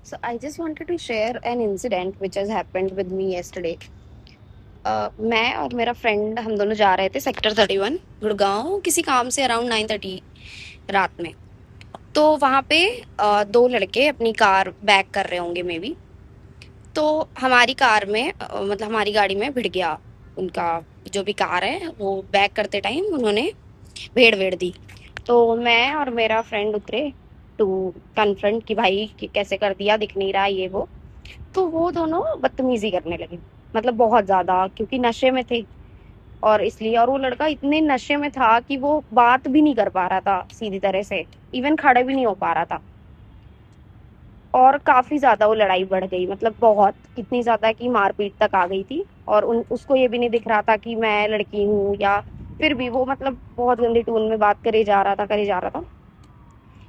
So I just wanted to share an incident which has happened with me yesterday. मैं और मेरा friend हम दोनों जा रहे थे सेक्टर 31 गुड़गांव किसी काम से अराउंड 9:30 रात में। तो वहाँ पे दो लड़के अपनी कार बैक कर रहे होंगे मे बी। तो हमारी कार में मतलब हमारी गाड़ी में भिड़ गया उनका जो भी कार है, वो बैक करते टाइम उन्होंने भेड़ वेड़ दी। तो मैं और मेरा फ्रेंड उतरे टू कन्फ्रंट कि भाई कि कैसे कर दिया, दिख नहीं रहा ये वो। तो वो दोनों बदतमीजी करने लगे, मतलब बहुत ज्यादा, क्योंकि नशे में थे। और इसलिए, और वो लड़का इतने नशे में था कि वो बात भी नहीं कर पा रहा था सीधी तरह से, इवन खड़े भी नहीं हो पा रहा था। और काफी ज्यादा वो लड़ाई बढ़ गई, मतलब बहुत, इतनी ज्यादा कि मारपीट तक आ गई थी। और उसको ये भी नहीं दिख रहा था कि मैं लड़की हूँ, या फिर भी वो मतलब बहुत गंदी टोन में बात करे जा रहा था।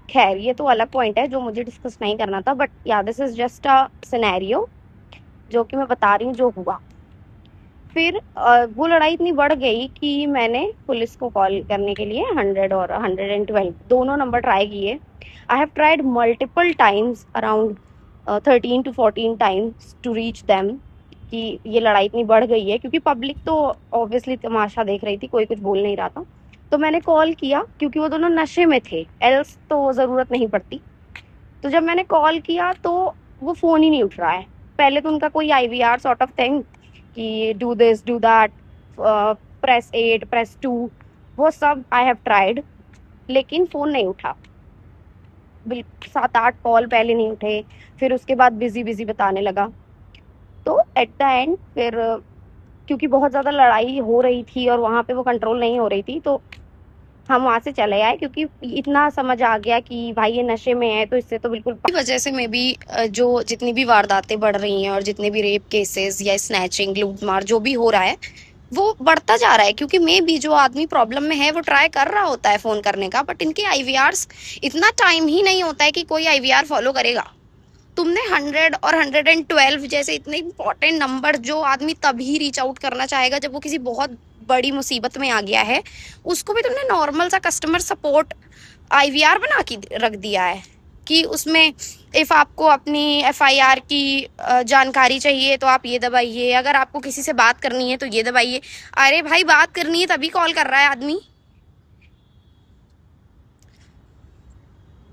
खैर, ये तो अलग पॉइंट है जो मुझे डिस्कस नहीं करना था, बट या this is just a scenario जो कि मैं बता रही हूँ जो हुआ। फिर वो लड़ाई इतनी बढ़ गई कि मैंने पुलिस को कॉल करने के लिए 100 और 112 दोनों नंबर ट्राई किए। I have tried multiple times, around 13 to 14 times to reach them, कि ये लड़ाई इतनी बढ़ गई है, क्योंकि पब्लिक तो ऑब्वियसली तमाशा देख रही थी, कोई कुछ बोल नहीं रहा था। तो मैंने कॉल किया क्योंकि वो दोनों नशे में थे, एल्स तो ज़रूरत नहीं पड़ती। तो जब मैंने कॉल किया तो वो फ़ोन ही नहीं उठ रहा है। पहले तो उनका कोई आईवीआर सॉर्ट ऑफ थिंग कि do this do that, press 8 press 2, वो सब आई हैव ट्राइड, लेकिन फ़ोन नहीं उठा। बिल्कुल 7-8 कॉल पहले नहीं उठे, फिर उसके बाद बिजी बिजी बताने लगा। तो एट द एंड फिर क्योंकि बहुत ज़्यादा लड़ाई हो रही थी और वहाँ पे वो कंट्रोल नहीं हो रही थी, तो हम वहां से चले आए, क्योंकि इतना समझ आ गया कि भाई ये नशे में है, तो इससे तो बिल्कुल इसी वजह से मे बी जो जितनी भी वारदातें बढ़ रही हैं और जितने भी रेप केसेस या स्नैचिंग लूटमार जो भी हो रहा है, वो बढ़ता जा रहा है। क्योंकि मे बी जो आदमी प्रॉब्लम में है वो ट्राई कर रहा होता है फोन करने का, बट इनके आईवीआर्स, इतना टाइम ही नहीं होता है कि कोई आईवीआर फॉलो करेगा। तुमने 100 और 112 जैसे इतने इंपॉर्टेंट नंबर, जो आदमी तभी रीच आउट करना चाहेगा जब वो किसी बहुत बड़ी मुसीबत में आ गया है, उसको भी तुमने नॉर्मल सा कस्टमर सपोर्ट आईवीआर बना के रख दिया है कि उसमें इफ आपको अपनी एफआईआर की जानकारी चाहिए तो आप ये दबाइए, अगर आपको किसी से बात करनी है तो ये दबाइए। अरे भाई, बात करनी है तभी कॉल कर रहा है आदमी।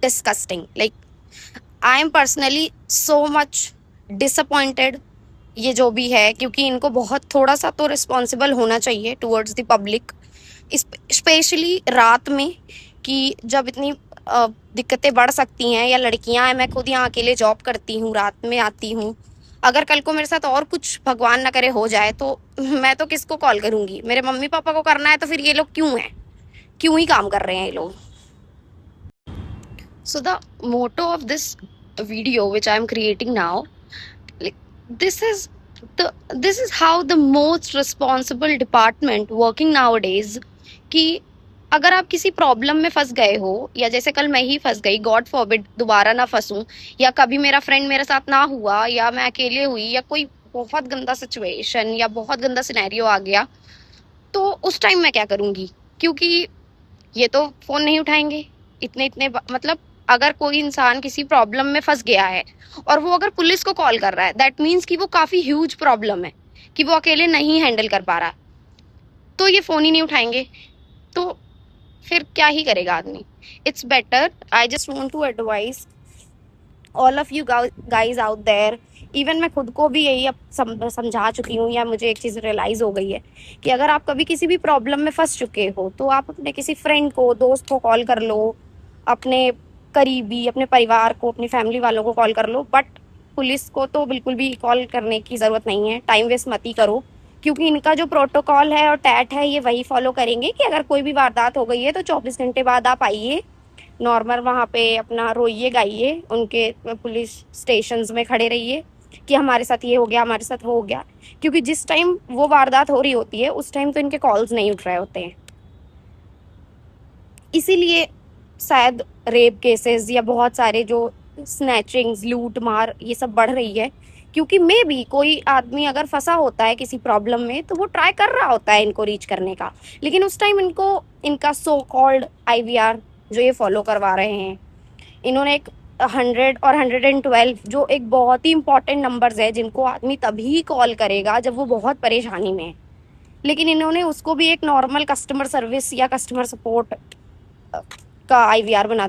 Disgusting, like I am personally so much disappointed ये जो भी है, क्योंकि इनको बहुत थोड़ा सा तो रिस्पॉन्सिबल होना चाहिए टुवर्ड्स द पब्लिक, स्पेशली रात में, कि जब इतनी दिक्कतें बढ़ सकती हैं। या लड़कियां हैं, मैं खुद यहाँ अकेले जॉब करती हूँ, रात में आती हूँ। अगर कल को मेरे साथ और कुछ भगवान ना करे हो जाए तो मैं तो किसको कॉल करूंगी? मेरे मम्मी पापा को करना है, तो फिर ये लोग क्यों हैं, क्यों ही काम कर रहे हैं ये लोग? So the motto of this video which I am creating now, like, this is this is how the most responsible department working nowadays, कि अगर आप किसी प्रॉब्लम में फंस गए हो, या जैसे कल मैं ही फंस गई, गॉड फॉरबिड दोबारा ना फंसूं, या कभी मेरा फ्रेंड मेरे साथ ना हुआ, या मैं अकेले हुई, या कोई बहुत गंदा सिचुएशन या बहुत गंदा सिनेरियो आ गया, तो उस टाइम मैं क्या करूंगी? क्योंकि ये तो फोन नहीं उठाएंगे इतने इतने मतलब अगर कोई इंसान किसी प्रॉब्लम में फंस गया है और वो अगर पुलिस को कॉल कर रहा है, दैट मीन्स कि वो काफी ह्यूज प्रॉब्लम है, कि वो अकेले नहीं हैंडल कर पा रहा, तो ये फोन ही नहीं उठाएंगे। तो फिर क्या ही करेगा आदमी? It's better, I just want to advise all of you guys out there, even मैं खुद को भी यही अब समझा चुकी हूँ, या मुझे एक चीज़ रियलाइज हो गई है कि अगर आप कभी किसी भी प्रॉब्लम में फंस चुके हो तो आप अपने किसी फ्रेंड को, दोस्त को कॉल कर लो, अपने करीबी, अपने परिवार को, अपनी फैमिली वालों को कॉल कर लो, बट पुलिस को तो बिल्कुल भी कॉल करने की ज़रूरत नहीं है। टाइम वेस्ट मत ही करो, क्योंकि इनका जो प्रोटोकॉल है और टैट है, ये वही फॉलो करेंगे कि अगर कोई भी वारदात हो गई है तो 24 घंटे बाद आप आइए, नॉर्मल वहाँ पे अपना रोइए गाइए, उनके पुलिस स्टेशंस में खड़े रहिए कि हमारे साथ ये हो गया, हमारे साथ वो हो गया। क्योंकि जिस टाइम वो वारदात हो रही होती है उस टाइम तो इनके कॉल्स नहीं उठ रहे होते हैं, इसीलिए शायद रेप केसेस या बहुत सारे जो स्नैचिंग्स, लूट मार, ये सब बढ़ रही है। क्योंकि मे बी कोई आदमी अगर फंसा होता है किसी प्रॉब्लम में तो वो ट्राई कर रहा होता है इनको रीच करने का, लेकिन उस टाइम इनको इनका सो कॉल्ड आईवीआर जो ये फॉलो करवा रहे हैं, इन्होंने एक 100 और 112 जो एक बहुत ही इंपॉर्टेंट नंबर्स है जिनको आदमी तभी कॉल करेगा जब वो बहुत परेशानी में है, लेकिन इन्होंने उसको भी एक नॉर्मल कस्टमर सर्विस या कस्टमर सपोर्ट का IVR बना